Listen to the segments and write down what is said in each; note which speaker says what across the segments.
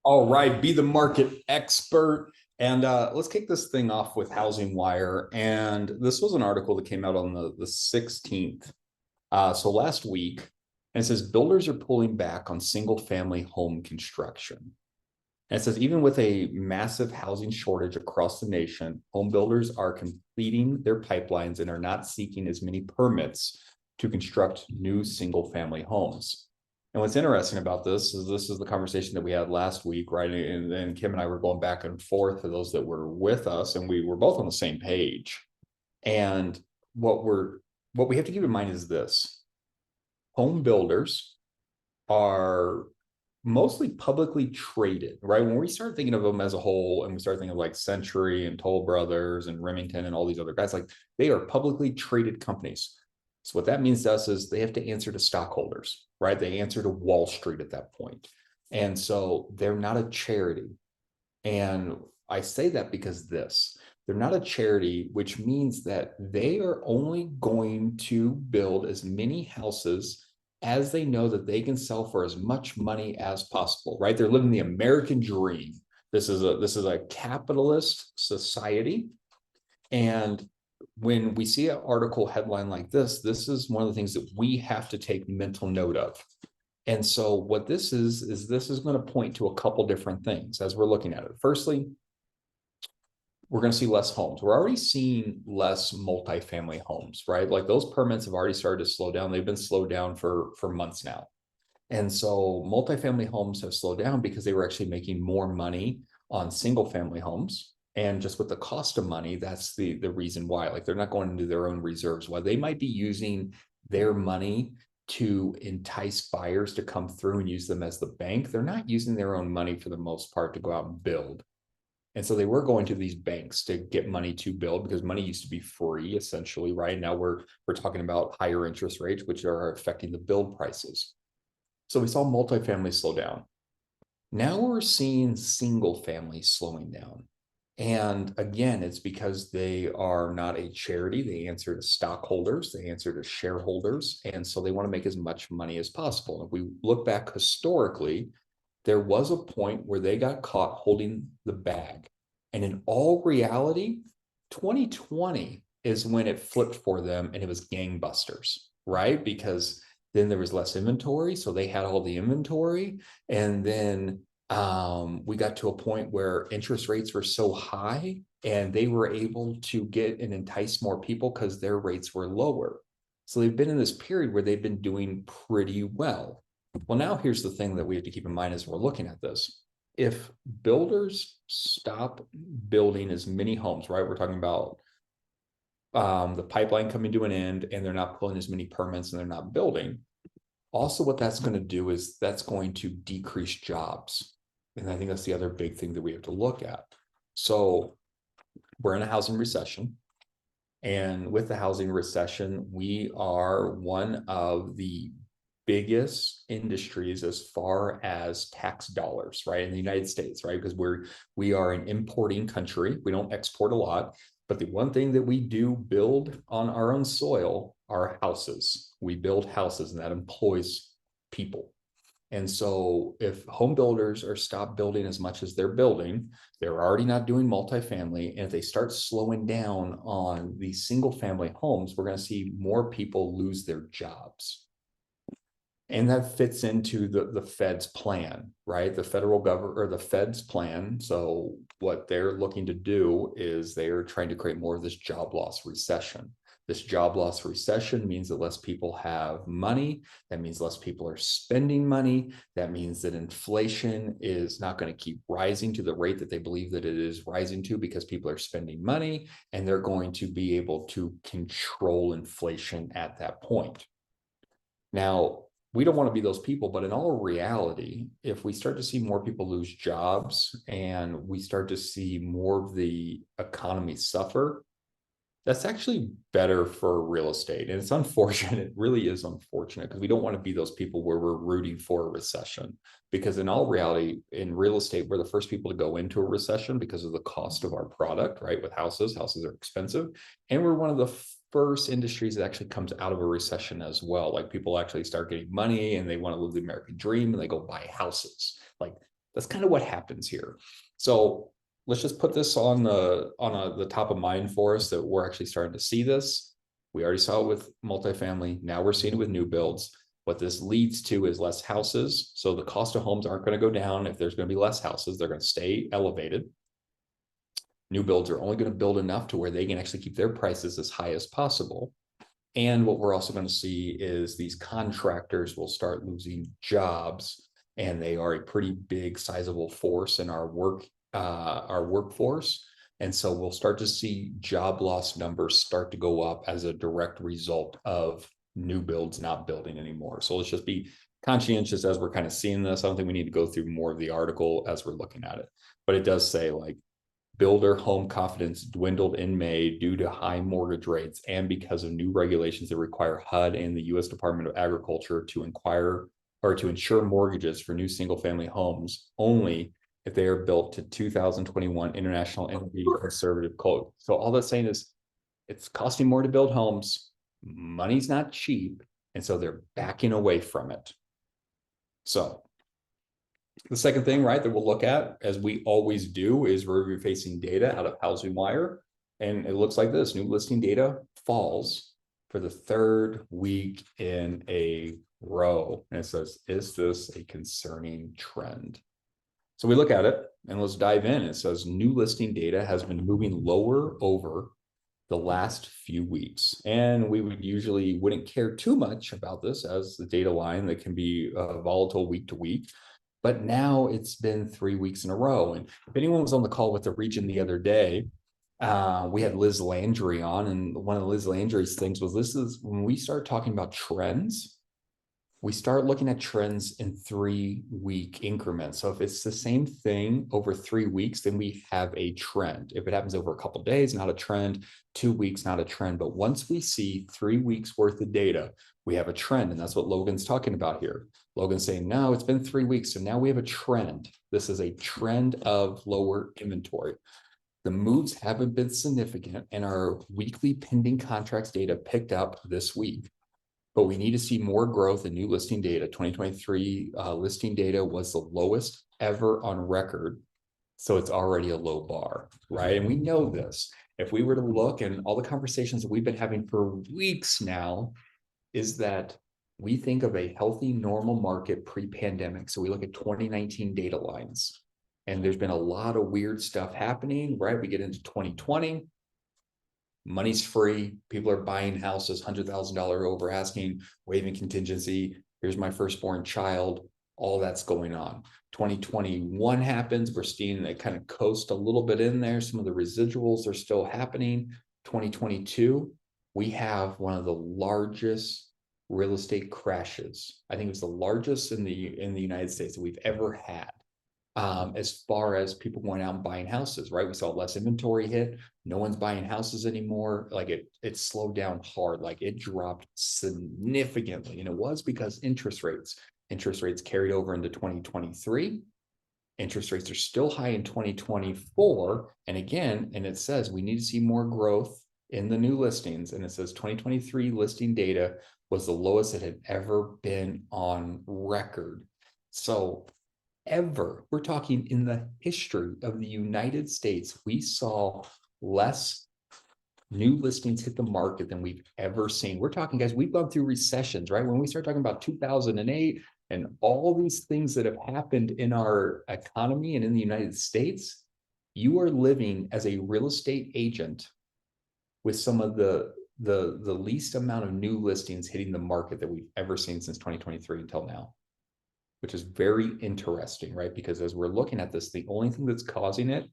Speaker 1: All right, be the market expert. And let's kick this thing off with Housing Wire. And this was an article that came out on the 16th. So last week, and it says builders are pulling back on single family home construction. And it says even with a massive housing shortage across the nation, home builders are completing their pipelines and are not seeking as many permits to construct new single family homes. And what's interesting about this is the conversation that we had last week, right? And then Kim and I were going back and forth for those that were with us, and we were both on the same page. And what we have to keep in mind is this: home builders are mostly publicly traded, right? When we start thinking of them as a whole, and we start thinking of like Century and Toll Brothers and Remington and all these other guys, like they are publicly traded companies. So what that means to us is they have to answer to stockholders, right? They answer to Wall Street at that point. And so they're not a charity. And I say that because they're not a charity, which means that they are only going to build as many houses as they know that they can sell for as much money as possible, right? They're living the American dream. This is a capitalist society. And when we see an article headline like this is one of the things that we have to take mental note of. And so what this is this is going to point to a couple different things as we're looking at it. Firstly, we're going to see less homes. We're already seeing less multifamily homes, right? Like those permits have already started to slow down. They've been slowed down for months now. And so multifamily homes have slowed down because they were actually making more money on single family homes. And just with the cost of money, that's the reason why. Like they're not going into their own reserves. While they might be using their money to entice buyers to come through and use them as the bank, they're not using their own money for the most part to go out and build. And so they were going to these banks to get money to build because money used to be free, essentially, right? Now we're talking about higher interest rates, which are affecting the build prices. So we saw multifamily slow down. Now we're seeing single family slowing down. And again, it's because they are not a charity. They answer to stockholders, they answer to shareholders. And so they want to make as much money as possible. If we look back historically, there was a point where they got caught holding the bag. And in all reality, 2020 is when it flipped for them and it was gangbusters, right? Because then there was less inventory. So they had all the inventory. And then we got to a point where interest rates were so high and they were able to get and entice more people because their rates were lower. So they've been in this period where they've been doing pretty well. Well, now here's the thing that we have to keep in mind as we're looking at this. If builders stop building as many homes, right? We're talking about the pipeline coming to an end and they're not pulling as many permits and they're not building. Also, what that's going to do is that's going to decrease jobs. And I think that's the other big thing that we have to look at. So we're in a housing recession. And with the housing recession, we are one of the biggest industries as far as tax dollars, right? In the United States, right? Because we are an importing country. We don't export a lot, but the one thing that we do build on our own soil are houses. We build houses, and that employs people. And so if home builders are stopped building as much as they're building, they're already not doing multifamily. And if they start slowing down on these single family homes, we're going to see more people lose their jobs. And that fits into the Fed's plan, right? The federal government or the Fed's plan. So what they're looking to do is they're trying to create more of this job loss recession. This job loss recession means that less people have money. That means less people are spending money. That means that inflation is not going to keep rising to the rate that they believe that it is rising to because people are spending money, and they're going to be able to control inflation at that point. Now, we don't want to be those people, but in all reality, if we start to see more people lose jobs and we start to see more of the economy suffer, that's actually better for real estate. And it's unfortunate. It really is unfortunate because we don't want to be those people where we're rooting for a recession. Because in all reality, in real estate, we're the first people to go into a recession because of the cost of our product, right? With houses are expensive. And we're one of the first industries that actually comes out of a recession as well. Like people actually start getting money and they want to live the American dream and they go buy houses. Like That's kind of what happens here. So let's just put this on the top of mind for us that we're actually starting to see this. We already saw it with multifamily. Now we're seeing it with new builds. What this leads to is less houses. So the cost of homes aren't going to go down. If there's going to be less houses, they're going to stay elevated. New builds are only going to build enough to where they can actually keep their prices as high as possible. And what we're also going to see is these contractors will start losing jobs, and they are a pretty big, sizable force in our workforce. And so we'll start to see job loss numbers start to go up as a direct result of new builds not building anymore. So let's just be conscientious as we're kind of seeing this. I don't think we need to go through more of the article as we're looking at it, but it does say like builder home confidence dwindled in May due to high mortgage rates and because of new regulations that require HUD and the U.S. Department of Agriculture to inquire or to insure mortgages for new single-family homes only if they are built to 2021 International Energy Conservative Code. So all that's saying is it's costing more to build homes. Money's not cheap. And so they're backing away from it. So the second thing, right, that we'll look at, as we always do, is we're facing data out of Housing Wire. And it looks like this: new listing data falls for the third week in a row. And it says, is this a concerning trend? So we look at it and let's dive in. It says new listing data has been moving lower over the last few weeks. And we wouldn't care too much about this as the data line that can be volatile week to week. But now it's been 3 weeks in a row. And if anyone was on the call with the region the other day, we had Liz Landry on, and one of Liz Landry's things was, this is when we start talking about trends, we start looking at trends in 3-week increments. So if it's the same thing over 3 weeks, then we have a trend. If it happens over a couple of days, not a trend. 2 weeks, not a trend. But once we see 3 weeks worth of data, we have a trend. And that's what Logan's talking about here. Logan's saying, no, it's been 3 weeks. So now we have a trend. This is a trend of lower inventory. The moves haven't been significant, and our weekly pending contracts data picked up this week. But we need to see more growth in new listing data. 2023 listing data was the lowest ever on record. So it's already a low bar, right? And we know this. If we were to look, and all the conversations that we've been having for weeks now, is that we think of a healthy, normal market pre-pandemic. So we look at 2019 data lines, and there's been a lot of weird stuff happening, right? We get into 2020. Money's free. People are buying houses, $100,000 over asking, waiving contingency. Here's my firstborn child. All that's going on. 2021 happens. We're seeing that kind of coast a little bit in there. Some of the residuals are still happening. 2022, we have one of the largest real estate crashes. I think it's the largest in the United States that we've ever had. As far as people going out and buying houses, right? We saw less inventory hit. No one's buying houses anymore. Like it slowed down hard. Like it dropped significantly. And it was because interest rates carried over into 2023. Interest rates are still high in 2024. And again, and it says we need to see more growth in the new listings. And it says 2023 listing data was the lowest it had ever been on record. So we're talking in the history of the United States, we saw less new listings hit the market than we've ever seen. We're talking, guys, we've gone through recessions, right? When we start talking about 2008 and all these things that have happened in our economy and in the United States, you are living as a real estate agent with some of the least amount of new listings hitting the market that we've ever seen since 2023 until now, which is very interesting, right? Because as we're looking at this, the only thing that's causing it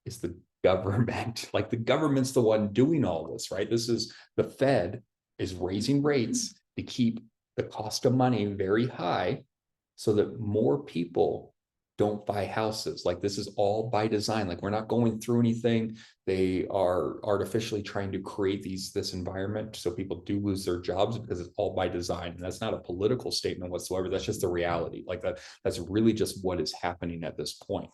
Speaker 1: is the government. Like the government's the one doing all this, right? This is the Fed is raising rates to keep the cost of money very high so that more people don't buy houses. Like this is all by design. Like we're not going through anything. They are artificially trying to create this environment so people do lose their jobs because it's all by design. And that's not a political statement whatsoever. That's just the reality. Like that's really just what is happening at this point.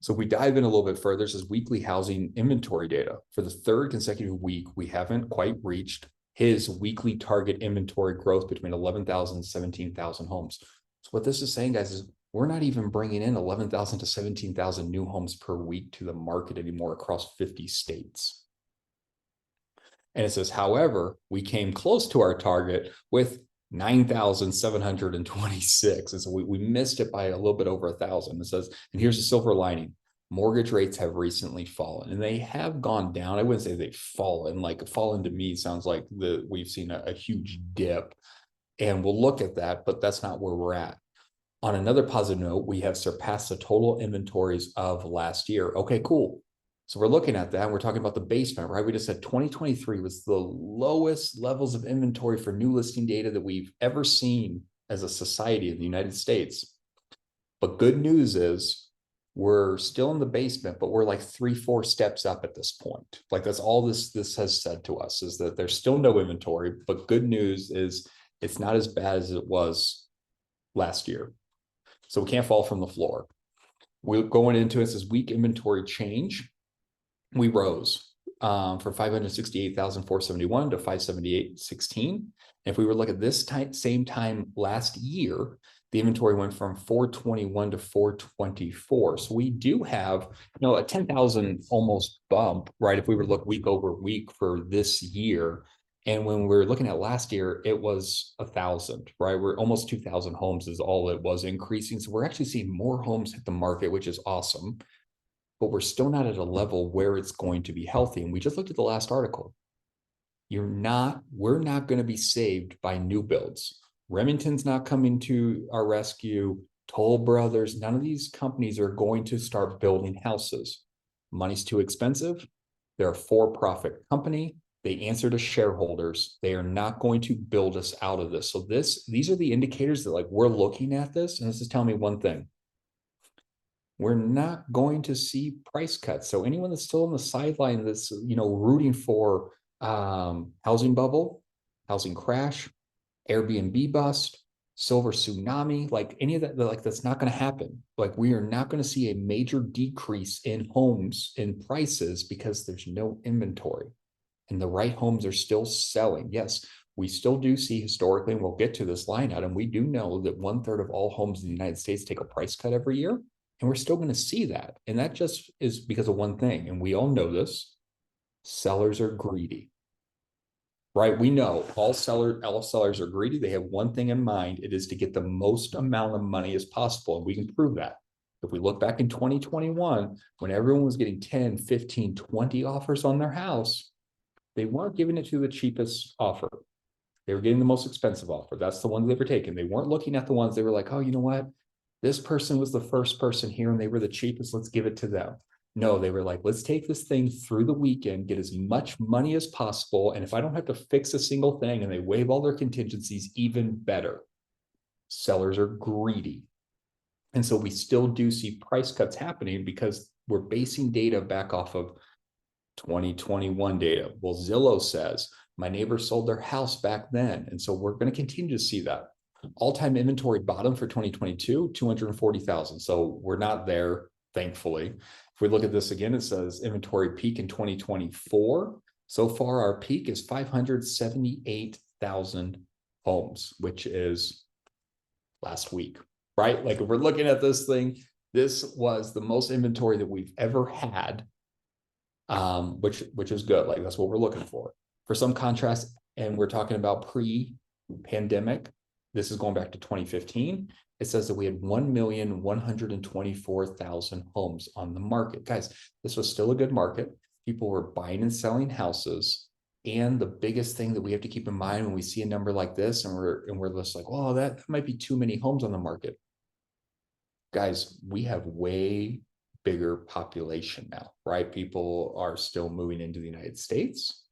Speaker 1: So if we dive in a little bit further, this is weekly housing inventory data. For the third consecutive week, we haven't quite reached his weekly target inventory growth between 11,000 and 17,000 homes. So what this is saying, guys, is we're not even bringing in 11,000 to 17,000 new homes per week to the market anymore across 50 states. And it says, however, we came close to our target with 9,726. And so we missed it by a little bit over 1,000. It says, and here's the silver lining. Mortgage rates have recently fallen, and they have gone down. I wouldn't say they've fallen. Like fallen to me sounds like we've seen a huge dip, and we'll look at that, but that's not where we're at. On another positive note, we have surpassed the total inventories of last year. Okay, cool. So we're looking at that, and we're talking about the basement, right? We just said 2023 was the lowest levels of inventory for new listing data that we've ever seen as a society in the United States. But good news is we're still in the basement, but we're like 3-4 steps up at this point. Like that's all this has said to us, is that there's still no inventory, but good news is it's not as bad as it was last year. So we can't fall from the floor. We're going into it, says weak inventory change. We rose from 568,471 to 578,16. If we were to look at this same time last year, the inventory went from 421 to 424. So we do have, a 10,000 almost bump, right? If we were to look week over week for this year. And when we're looking at last year, it was 1,000, right? We're almost 2,000 homes is all it was increasing. So we're actually seeing more homes hit the market, which is awesome. But we're still not at a level where it's going to be healthy. And we just looked at the last article. We're not going to be saved by new builds. Remington's not coming to our rescue. Toll Brothers, none of these companies are going to start building houses. Money's too expensive. They're a for-profit company. They answer to shareholders. They are not going to build us out of this. So these are the indicators that we're looking at this, and this is telling me one thing. We're not going to see price cuts. So anyone that's still on the sideline that's rooting for housing bubble, housing crash, Airbnb bust, silver tsunami, like any of that, that's not going to happen. We are not going to see a major decrease in homes in prices because there's no inventory and the right homes are still selling. Yes, we still do see historically, and we'll get to this line item, we do know that 1/3 of all homes in the United States take a price cut every year, and we're still going to see that. And that just is because of one thing, and we all know this: sellers are greedy. Right? We know all sellers are greedy. They have one thing in mind. It is to get the most amount of money as possible. And we can prove that. If we look back in 2021, when everyone was getting 10, 15, 20 offers on their house, they weren't giving it to the cheapest offer. They were getting the most expensive offer. That's the one they were taking. They weren't looking at the ones they were like, oh, you know what? This person was the first person here and they were the cheapest. Let's give it to them. No, they were like, let's take this thing through the weekend, get as much money as possible. And if I don't have to fix a single thing, and they waive all their contingencies, even better. Sellers are greedy. And so we still do see price cuts happening because we're basing data back off of 2021 data. Well, Zillow says my neighbor sold their house back then. And so we're going to continue to see that. All-time inventory bottom for 2022, 240,000. So we're not there, thankfully. If we look at this again, it says inventory peak in 2024. So far, our peak is 578,000 homes, which is last week, right? If we're looking at this thing, this was the most inventory that we've ever had, which is good. That's what we're looking for. For some contrast, and we're talking about pre-pandemic, this is going back to 2015. It says that we had 1,124,000 homes on the market. Guys, this was still a good market. People were buying and selling houses. And the biggest thing that we have to keep in mind when we see a number like this, and we're just like, oh, that might be too many homes on the market. Guys, we have way bigger population now, right? People are still moving into the United States,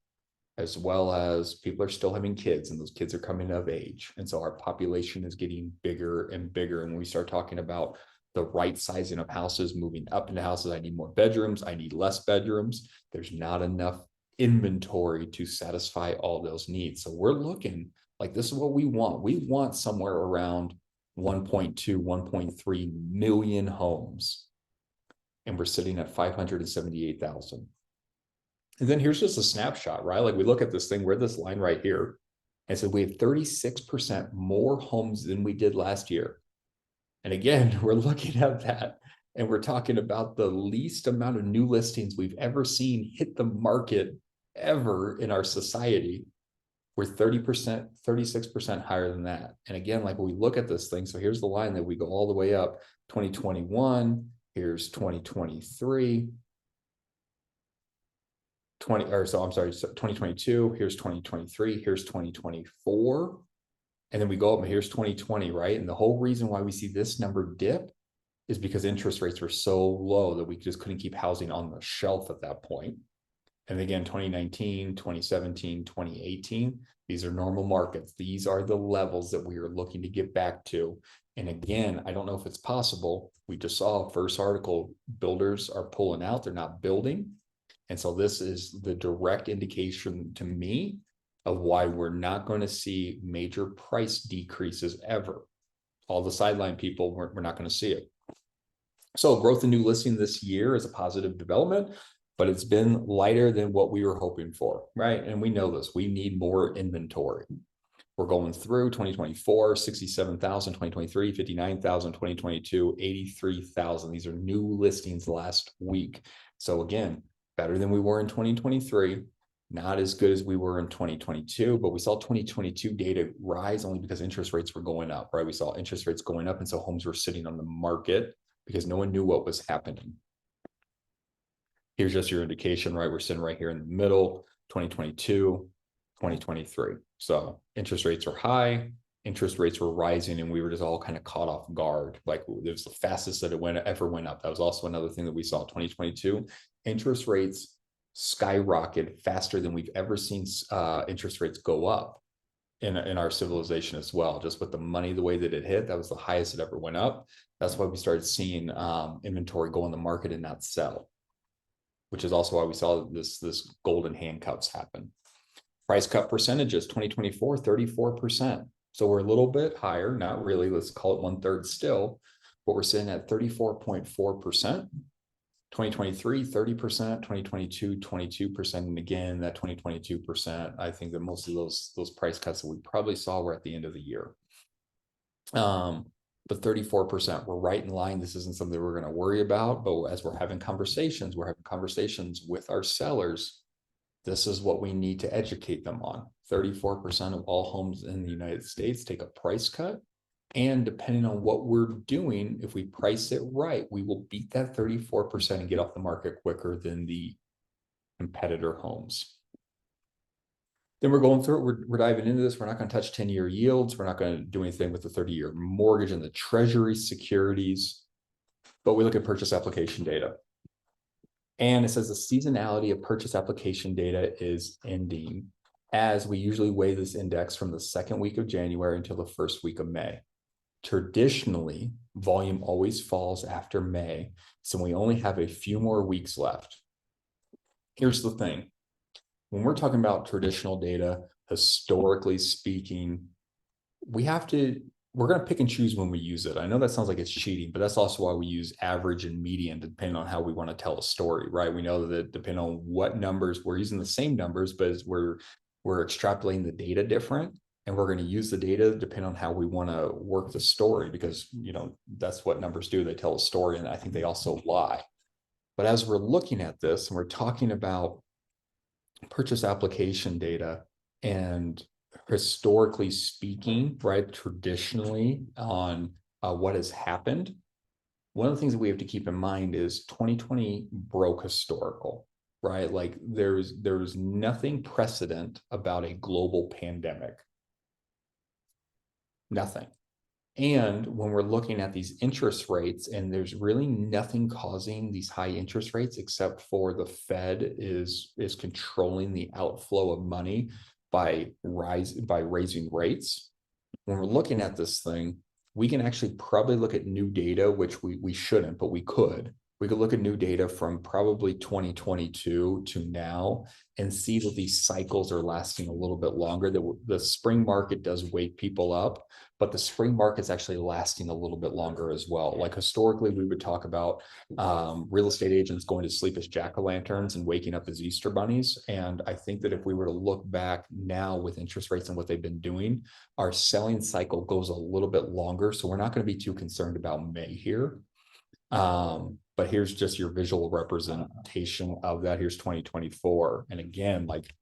Speaker 1: as well as people are still having kids, and those kids are coming of age. And so our population is getting bigger and bigger. And when we start talking about the right sizing of houses, moving up into houses, I need more bedrooms, I need less bedrooms. There's not enough inventory to satisfy all those needs. So we're looking like this is what we want. We want somewhere around 1.2, 1.3 million homes. And we're sitting at 578,000. And then here's just a snapshot, right? We look at this thing, we're this line right here. And so we have 36% more homes than we did last year. And again, we're looking at that and we're talking about the least amount of new listings we've ever seen hit the market ever in our society. We're 30%, 36% higher than that. And again, like when we look at this thing, so here's the line that we go all the way up 2021, here's 2023, 2022, here's 2023, here's 2024. And then we go up and here's 2020, right? And the whole reason why we see this number dip is because interest rates were so low that we just couldn't keep housing on the shelf at that point. And again, 2019, 2017, 2018, these are normal markets. These are the levels that we are looking to get back to. And again, I don't know if it's possible. We just saw a first article, builders are pulling out, they're not building. And so this is the direct indication to me of why we're not going to see major price decreases ever. All the sideline people, we're not going to see it. So growth in new listing this year is a positive development, but it's been lighter than what we were hoping for, right? And we know this, we need more inventory. We're going through 2024, 67,000, 2023, 59,000, 2022, 83,000. These are new listings last week. So again, better than we were in 2023, not as good as we were in 2022, but we saw 2022 data rise only because interest rates were going up, right? We saw interest rates going up, and so homes were sitting on the market because no one knew what was happening. Here's just your indication, right? We're sitting right here in the middle, 2022, 2023. So interest rates are high, interest rates were rising, and we were just all kind of caught off guard. Like it was the fastest that it ever went up. That was also another thing that we saw in 2022. Interest rates skyrocketed faster than we've ever seen interest rates go up in our civilization as well. Just with the money, the way that it hit, that was the highest it ever went up. That's why we started seeing inventory go on the market and not sell, which is also why we saw this golden handcuffs happen. Price cut percentages, 2024, 34%. So we're a little bit higher, not really, let's call it 1/3 still, but we're sitting at 34.4%. 2023, 30%, 2022, 22%. And again, that 2022%, I think that most of those price cuts that we probably saw were at the end of the year. But 34%, we're right in line. This isn't something we're going to worry about, but as we're having conversations with our sellers. This is what we need to educate them on. 34% of all homes in the United States take a price cut. And depending on what we're doing, if we price it right, we will beat that 34% and get off the market quicker than the competitor homes. Then we're going through it. We're diving into this. We're not going to touch 10-year yields. We're not going to do anything with the 30-year mortgage and the treasury securities. But we look at purchase application data. And it says the seasonality of purchase application data is ending, as we usually weigh this index from the second week of January until the first week of May. Traditionally, volume always falls after May, so we only have a few more weeks left. Here's the thing. When we're talking about traditional data, historically speaking, we're going to pick and choose when we use it. I know that sounds like it's cheating, but that's also why we use average and median, depending on how we want to tell a story, right? We know that depending on what numbers, we're using the same numbers, but as we're extrapolating the data different, and we're going to use the data depending on how we want to work the story, because, that's what numbers do. They tell a story, and I think they also lie. But as we're looking at this and we're talking about purchase application data, and historically speaking, right, traditionally on what has happened, one of the things that we have to keep in mind is 2020 broke historical, right? Like there's nothing precedent about a global pandemic. Nothing. And when we're looking at these interest rates, and there's really nothing causing these high interest rates except for the Fed is controlling the outflow of money by raising rates. When we're looking at this thing, we can actually probably look at new data, which we shouldn't, but we could. We could look at new data from probably 2022 to now and see that these cycles are lasting a little bit longer. That the spring market does wake people up, but the spring market's actually lasting a little bit longer as well. Like historically, we would talk about real estate agents going to sleep as jack-o'-lanterns and waking up as Easter bunnies. And I think that if we were to look back now with interest rates and what they've been doing, our selling cycle goes a little bit longer. So we're not going to be too concerned about May here. But here's just your visual representation of that. Here's 2024. And again, like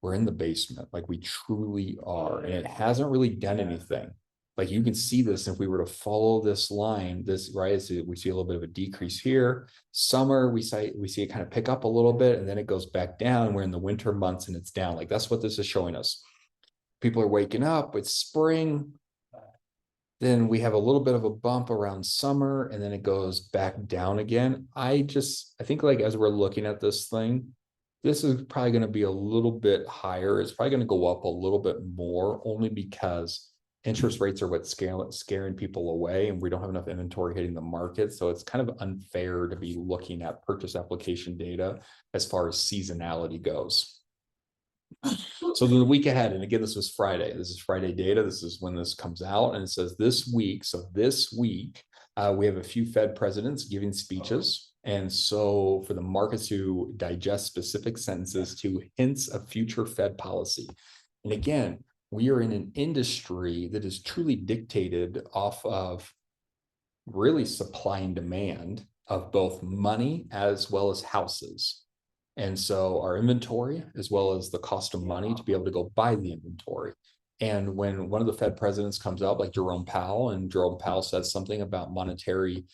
Speaker 1: we're in the basement, like we truly are, and it hasn't really done anything. Like you can see this if we were to follow this line, this right, so we see a little bit of a decrease here. Summer, we see it kind of pick up a little bit, and then it goes back down. We're in the winter months and it's down. Like that's what this is showing us. People are waking up, it's spring. Then we have a little bit of a bump around summer, and then it goes back down again. I think like as we're looking at this thing, this is probably going to be a little bit higher. It's probably going to go up a little bit more, only because interest rates are what's scaring people away, and we don't have enough inventory hitting the market. So it's kind of unfair to be looking at purchase application data as far as seasonality goes. So the week ahead, and again, this was Friday. This is Friday data. This is when this comes out, and it says this week. So this week, we have a few Fed presidents giving speeches. And so for the markets to digest specific sentences to hints of future Fed policy. And again, we are in an industry that is truly dictated off of really supply and demand of both money as well as houses. And so our inventory, as well as the cost of money to be able to go buy the inventory. And when one of the Fed presidents comes out, like Jerome Powell, and Jerome Powell says something about monetary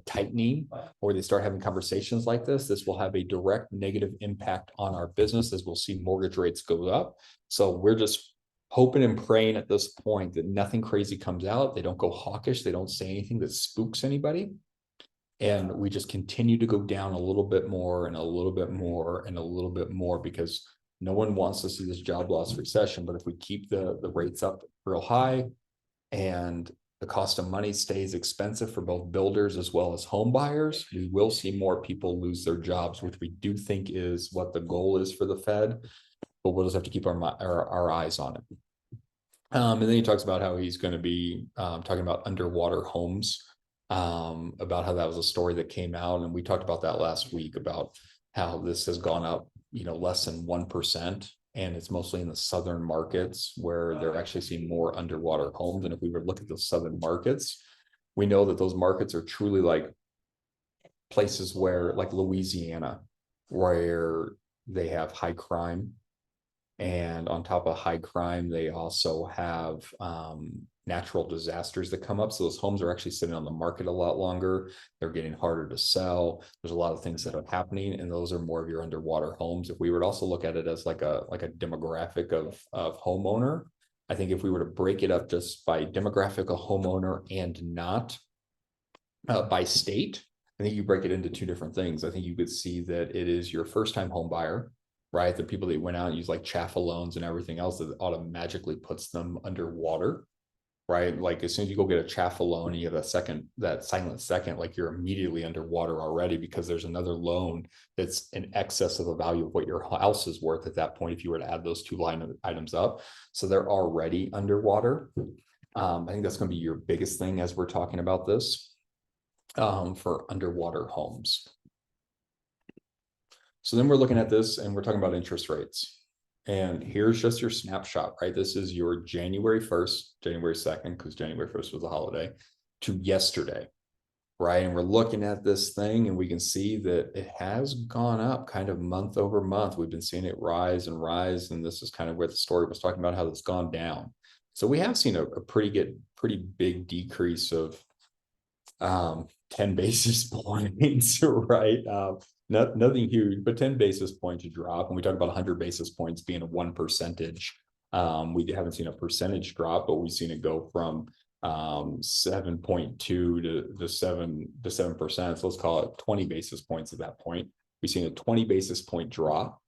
Speaker 1: tightening, or they start having conversations like this will have a direct negative impact on our business, as we'll see mortgage rates go up. So we're just hoping and praying at this point that nothing crazy comes out. They don't go hawkish. They don't say anything that spooks anybody. And we just continue to go down a little bit more and a little bit more and a little bit more, because no one wants to see this job loss recession. But if we keep the rates up real high and the cost of money stays expensive for both builders as well as home buyers, we will see more people lose their jobs, which we do think is what the goal is for the Fed. But we'll just have to keep our eyes on it. And then he talks about how he's going to be talking about underwater homes. About how that was a story that came out, and we talked about that last week, about how this has gone up, less than 1%, and it's mostly in the southern markets where they're actually seeing more underwater homes. And if we were to look at those southern markets, we know that those markets are truly like places where, like Louisiana, where they have high crime, and on top of high crime, they also have natural disasters that come up. So those homes are actually sitting on the market a lot longer. They're getting harder to sell. There's a lot of things that are happening, and those are more of your underwater homes. If we were to also look at it as like a demographic of homeowner, I think if we were to break it up just by demographic of homeowner and not by state, I think you break it into two different things. I think you could see that it is your first time home buyer, right? The people that went out and use like CHFA loans and everything else that automatically puts them underwater, right? Like as soon as you go get a CHFA loan and you have that silent second, like you're immediately underwater already, because there's another loan that's in excess of the value of what your house is worth at that point if you were to add those two line items up. So they're already underwater. I think that's going to be your biggest thing as we're talking about this for underwater homes. So then we're looking at this and we're talking about interest rates. And here's just your snapshot, right? This is your January 1st, January 2nd, because January 1st was a holiday, to yesterday, right? And we're looking at this thing and we can see that it has gone up kind of month over month. We've been seeing it rise and rise. And this is kind of where the story was talking about how it's gone down. So we have seen a pretty big decrease of 10 basis points, right? Nothing huge, but 10 basis points to drop. And we talk about 100 basis points being a 1%. We haven't seen a percentage drop, but we've seen it go from 7.2 to 7%. So let's call it 20 basis points at that point. We've seen a 20 basis point drop,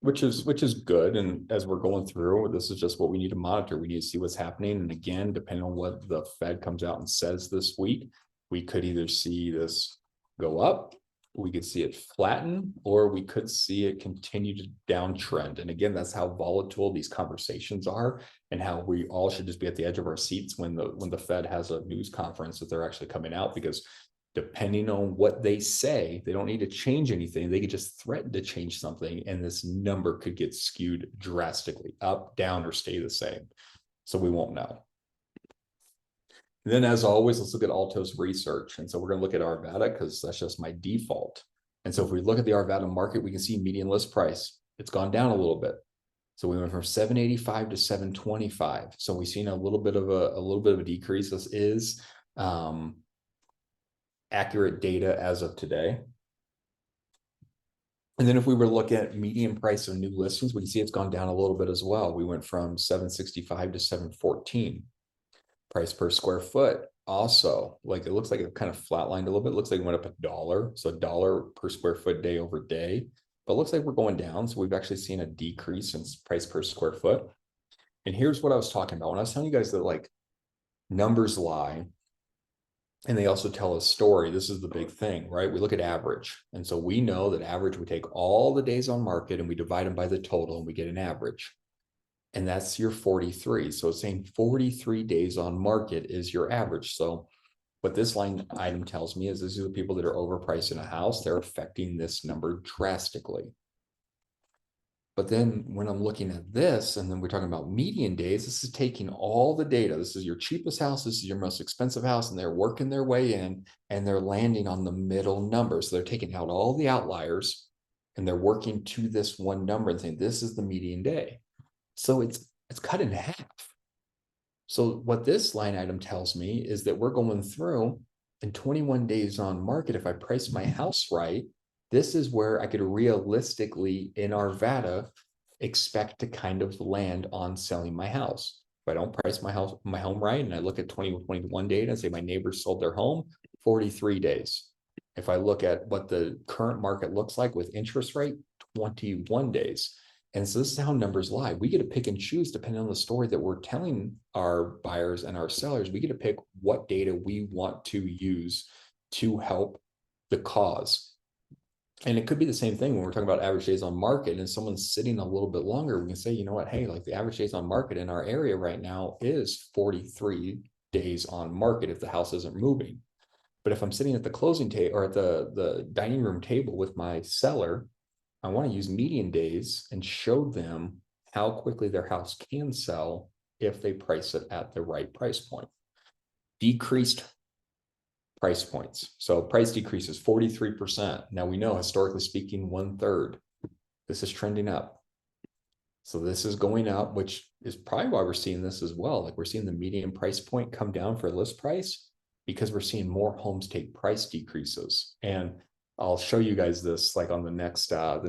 Speaker 1: which is good. And as we're going through, this is just what we need to monitor. We need to see what's happening. And again, depending on what the Fed comes out and says this week, we could either see this go up we could see it flatten, or we could see it continue to downtrend. And again, that's how volatile these conversations are, and how we all should just be at the edge of our seats when the Fed has a news conference that they're actually coming out, because depending on what they say, they don't need to change anything. They could just threaten to change something, and this number could get skewed drastically up, down, or stay the same. So we won't know. And then, as always, let's look at Altos research. And so we're going to look at Arvada because that's just my default. And so if we look at the Arvada market, we can see median list price. It's gone down a little bit. So we went from 785 to 725. So we've seen a little bit of a decrease. This is accurate data as of today. And then if we were to look at median price of new listings, we can see it's gone down a little bit as well. We went from 765 to 714. Price per square foot also, like, it looks like it kind of flatlined a little bit. It looks like it went up $1. So $1 per square foot day over day, but it looks like we're going down. So we've actually seen a decrease in price per square foot. And here's what I was talking about when I was telling you guys that, like, numbers lie and they also tell a story. This is the big thing, right? We look at average. And so we know that average, we take all the days on market and we divide them by the total and we get an average. And that's your 43. So it's saying 43 days on market is your average. So what this line item tells me is these are the people that are overpriced in a house. They're affecting this number drastically. But then when I'm looking at this, and then we're talking about median days, this is taking all the data. This is your cheapest house. This is your most expensive house. And they're working their way in and they're landing on the middle number. So they're taking out all the outliers and they're working to this one number and saying, this is the median day. So it's cut in half. So what this line item tells me is that we're going through in 21 days on market. If I price my house right, this is where I could realistically in Arvada expect to kind of land on selling my house. If I don't price my home right, and I look at 2021 data and say my neighbors sold their home, 43 days. If I look at what the current market looks like with interest rate, 21 days. And so this is how numbers lie. We get to pick and choose depending on the story that we're telling our buyers and our sellers. We get to pick what data we want to use to help the cause. And it could be the same thing when we're talking about average days on market and someone's sitting a little bit longer. We can say, you know what, hey, like the average days on market in our area right now is 43 days on market if the house isn't moving. But if I'm sitting at the closing table or at the dining room table with my seller, I want to use median days and show them how quickly their house can sell if they price it at the right price point. Decreased price points. So price decreases 43%. Now we know, historically speaking, 1/3. This is trending up. So this is going up, which is probably why we're seeing this as well. Like we're seeing the median price point come down for list price because we're seeing more homes take price decreases. And I'll show you guys this like on the next tab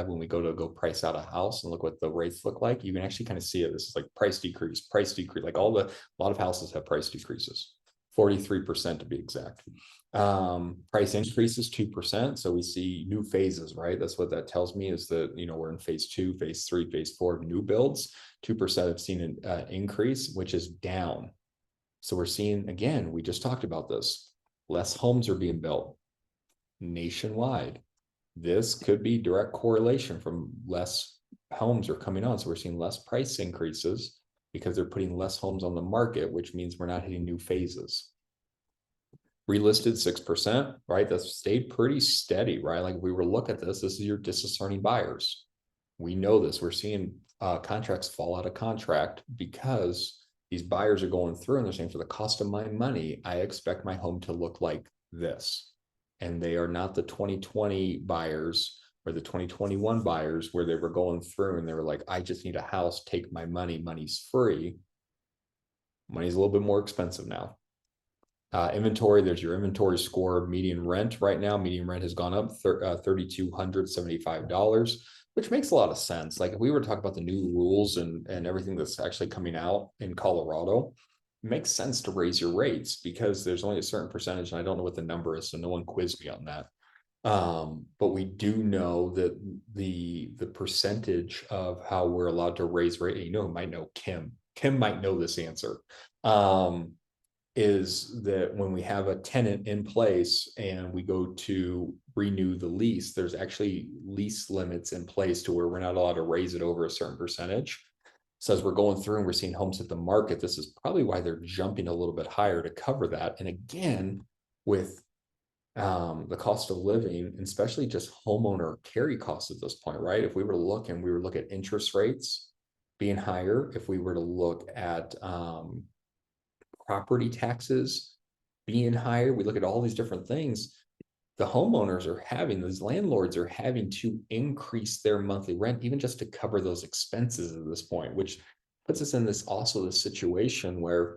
Speaker 1: when we go price out a house and look what the rates look like. You can actually kind of see it. This is like price decrease, like a lot of houses have price decreases, 43% to be exact. Price increases 2%. So we see new phases, right? That's what that tells me is that, you know, we're in phase 2, phase 3, phase 4 of new builds. 2% have seen an increase, which is down. So we're seeing, again, we just talked about this, less homes are being built nationwide. This could be direct correlation from less homes are coming on. So we're seeing less price increases because they're putting less homes on the market, which means we're not hitting new phases. Relisted 6%, right? That's stayed pretty steady, right? Like if we were to look at this is your discerning buyers. We know this. We're seeing contracts fall out of contract because these buyers are going through and they're saying, for the cost of my money, I expect my home to look like this. And they are not the 2020 buyers or the 2021 buyers where they were going through and they were like, I just need a house, take my money, money's free. Money's a little bit more expensive now. Inventory, there's your inventory score. Median rent right now, median rent has gone up $3,275, which makes a lot of sense. Like if we were to talk about the new rules and everything that's actually coming out in Colorado, it makes sense to raise your rates because there's only a certain percentage, and I don't know what the number is, so no one quizzed me on that. But we do know that the percentage of how we're allowed to raise rate, you know, might know Kim might know this answer. is that when we have a tenant in place and we go to renew the lease, there's actually lease limits in place to where we're not allowed to raise it over a certain percentage. So as we're going through and we're seeing homes hit the market, this is probably why they're jumping a little bit higher to cover that. And again, with the cost of living, and especially just homeowner carry costs at this point, right? If we were to look and we were to look at interest rates being higher, if we were to look at property taxes being higher, we look at all these different things, the homeowners are having, these landlords are having to increase their monthly rent even just to cover those expenses at this point, which puts us in this also the situation where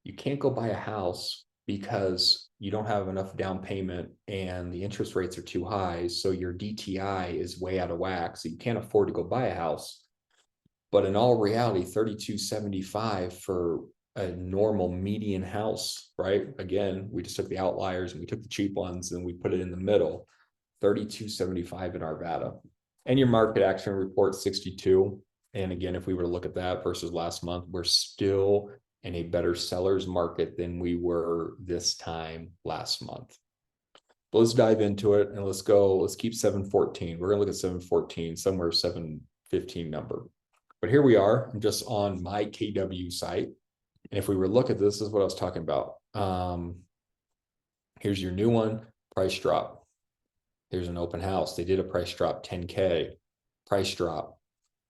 Speaker 1: you can't go buy a house because you don't have enough down payment and the interest rates are too high. So your DTI is way out of whack. So you can't afford to go buy a house. But in all reality, 3275 for a normal median house, right? Again, we just took the outliers and we took the cheap ones and we put it in the middle, 3275 in Arvada. And your market action report 62. And again, if we were to look at that versus last month, we're still in a better seller's market than we were this time last month. But let's dive into it and let's keep 714. We're gonna look at 714, somewhere 715 number. But here we are, I'm just on my KW site. And if we were to look at this is what I was talking about. Here's your new one, price drop. Here's an open house. They did a price drop, 10K, price drop.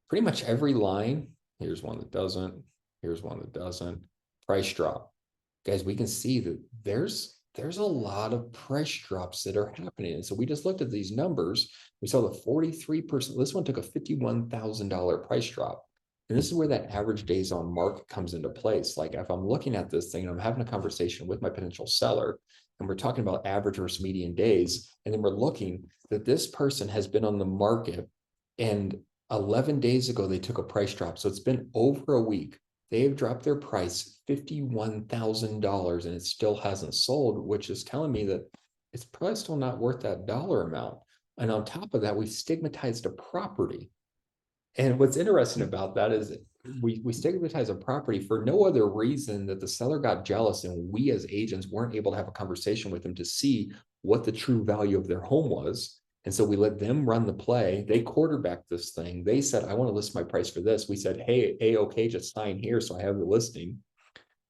Speaker 1: Pretty much every line, here's one that doesn't, here's one that doesn't, price drop. Guys, we can see that there's a lot of price drops that are happening. And so we just looked at these numbers. We saw the 43%. This one took a $51,000 price drop. And this is where that average days on market comes into place. Like if I'm looking at this thing and I'm having a conversation with my potential seller, and we're talking about average versus median days, and then we're looking that this person has been on the market and 11 days ago, they took a price drop. So it's been over a week. They have dropped their price $51,000 and it still hasn't sold, which is telling me that it's probably still not worth that dollar amount. And on top of that, we've stigmatized a property. And what's interesting about that is we stigmatize a property for no other reason that the seller got jealous and we as agents weren't able to have a conversation with them to see what the true value of their home was. And so we let them run the play. They quarterbacked this thing. They said, I want to list my price for this. We said, hey, okay, just sign here. So I have the listing.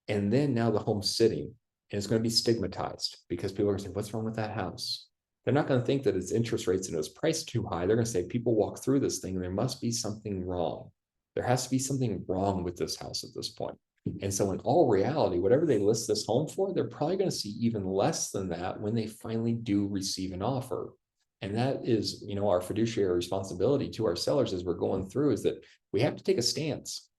Speaker 1: And then now the home's sitting and it's going to be stigmatized because people are going to say, what's wrong with that house? They're not going to think that it's interest rates and it was priced too high. They're going to say people walk through this thing and there must be something wrong. There has to be something wrong with this house at this point. And so in all reality, whatever they list this home for, they're probably going to see even less than that when they finally do receive an offer. And that is, our fiduciary responsibility to our sellers as we're going through is that we have to take a stance.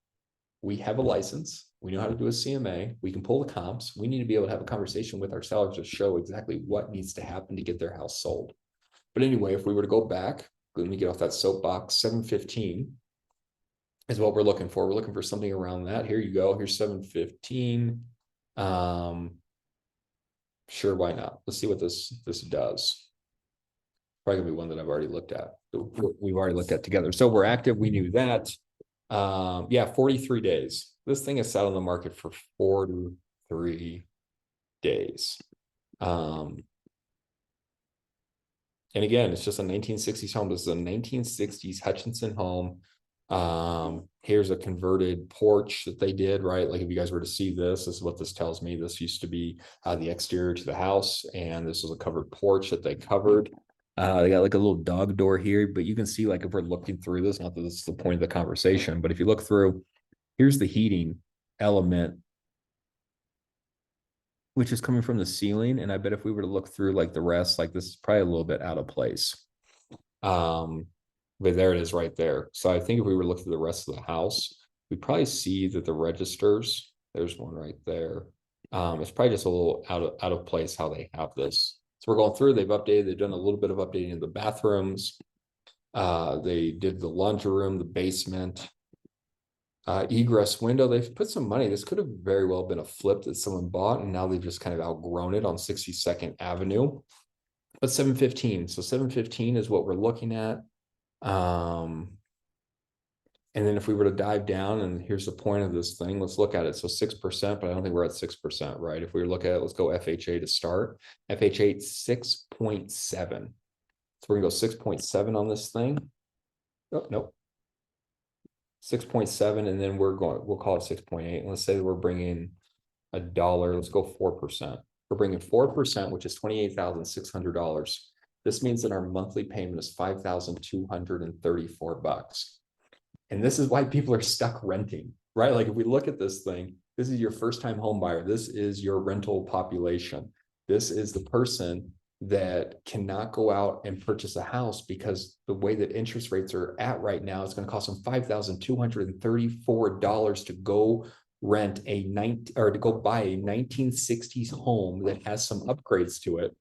Speaker 1: We have a license. We know how to do a CMA. We can pull the comps. We need to be able to have a conversation with our sellers to show exactly what needs to happen to get their house sold. But anyway, if we were to go back, let me get off that soapbox, 715 is what we're looking for. We're looking for something around that. Here you go. Here's 715. Sure, why not? Let's see what this does. Probably gonna be one that I've already looked at. We've already looked at together. So we're active. We knew that. 43 days. This thing has sat on the market for 43 days. And again, it's just a 1960s home. This is a 1960s Hutchinson home. Here's a converted porch that they did, right? Like if you guys were to see this is what this tells me. This used to be the exterior to the house, and this was a covered porch that they covered. They got like a little dog door here, but you can see like if we're looking through this, not that this is the point of the conversation, but if you look through, here's the heating element, which is coming from the ceiling. And I bet if we were to look through like the rest, like this is probably a little bit out of place. But there it is right there. So I think if we were to look through the rest of the house, we'd probably see that the registers, there's one right there. It's probably just a little out of place how they have this. So we're going through, they've done a little bit of updating in the bathrooms. They did the laundry room, the basement, egress window. They've put some money. This could have very well been a flip that someone bought, and now they've just kind of outgrown it on 62nd Avenue. But 715. So 715 is what we're looking at. And And then if we were to dive down, and here's the point of this thing, let's look at it. So 6%, but I don't think we're at 6%, right? If we look at it, let's go FHA to start. FHA 6.7. So we're gonna go 6.7 on this thing. Oh, nope. 6.7, and then we'll call it 6.8. Let's say that we're bringing $1. Let's go 4%. We're bringing 4%, which is $28,600. This means that our monthly payment is $5,234. And this is why people are stuck renting, right? Like if we look at this thing, this is your first time home buyer. This is your rental population. This is the person that cannot go out and purchase a house because the way that interest rates are at right now, it's going to cost them $5,234 to go rent to go buy a 1960s home that has some upgrades to it.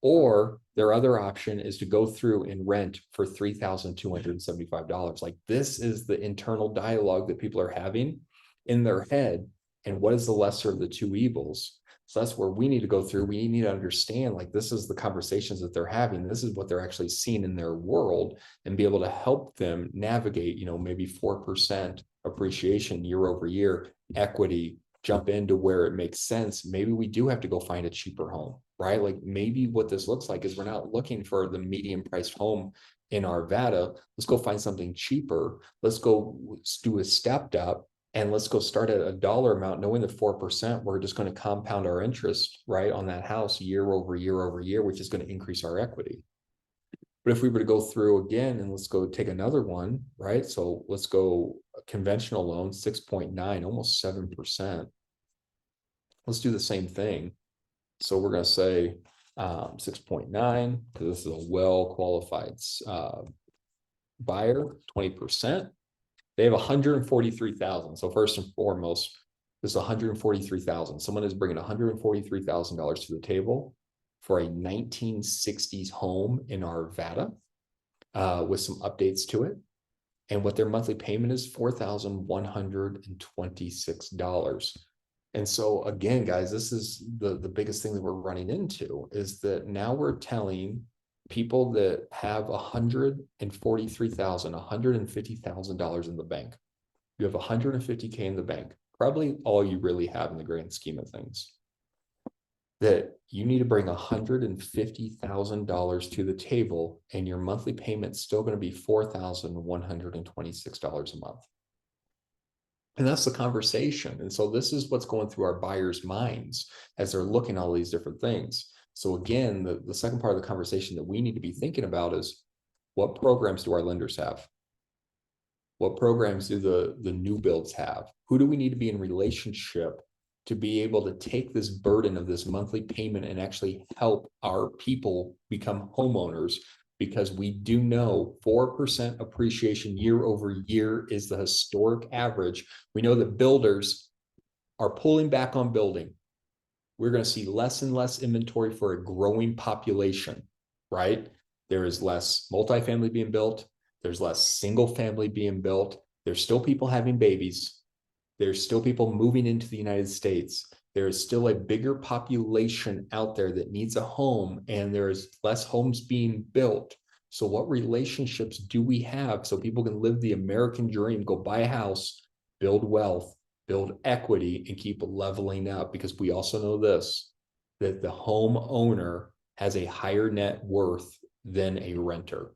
Speaker 1: Or their other option is to go through and rent for $3,275. Like this is the internal dialogue that people are having in their head. And what is the lesser of the two evils? So that's where we need to go through. We need to understand, like, this is the conversations that they're having. This is what they're actually seeing in their world, and be able to help them navigate, maybe 4% appreciation year over year, equity, jump into where it makes sense. Maybe we do have to go find a cheaper home, right? Like maybe what this looks like is we're not looking for the medium priced home in Arvada. Let's go find something cheaper. Let's go do a stepped up, and let's go start at a dollar amount, knowing that 4%, we're just going to compound our interest, right, on that house year over year over year, which is going to increase our equity. But if we were to go through again, and let's go take another one, right? So let's go conventional loan, 6.9, almost 7%. Let's do the same thing. So we're going to say 6.9, because this is a well-qualified buyer, 20%. They have 143,000. So first and foremost, this is 143,000. Someone is bringing $143,000 to the table for a 1960s home in Arvada with some updates to it. And what their monthly payment is, $4,126. And so again, guys, this is the biggest thing that we're running into, is that now we're telling people that have $143,000, $150,000 in the bank. You have $150K in the bank, probably all you really have in the grand scheme of things, that you need to bring $150,000 to the table, and your monthly payment's still going to be $4,126 a month. And that's the conversation. And so this is what's going through our buyers' minds as they're looking at all these different things. So again, the second part of the conversation that we need to be thinking about is, what programs do our lenders have? What programs do the new builds have? Who do we need to be in relationship to be able to take this burden of this monthly payment and actually help our people become homeowners? Because we do know 4% appreciation year over year is the historic average. We know that builders are pulling back on building. We're going to see less and less inventory for a growing population, right? There is less multifamily being built. There's less single family being built. There's still people having babies. There's still people moving into the United States. There is still a bigger population out there that needs a home, and there is less homes being built. So what relationships do we have so people can live the American dream, go buy a house, build wealth, build equity, and keep leveling up? Because we also know this, that the homeowner has a higher net worth than a renter.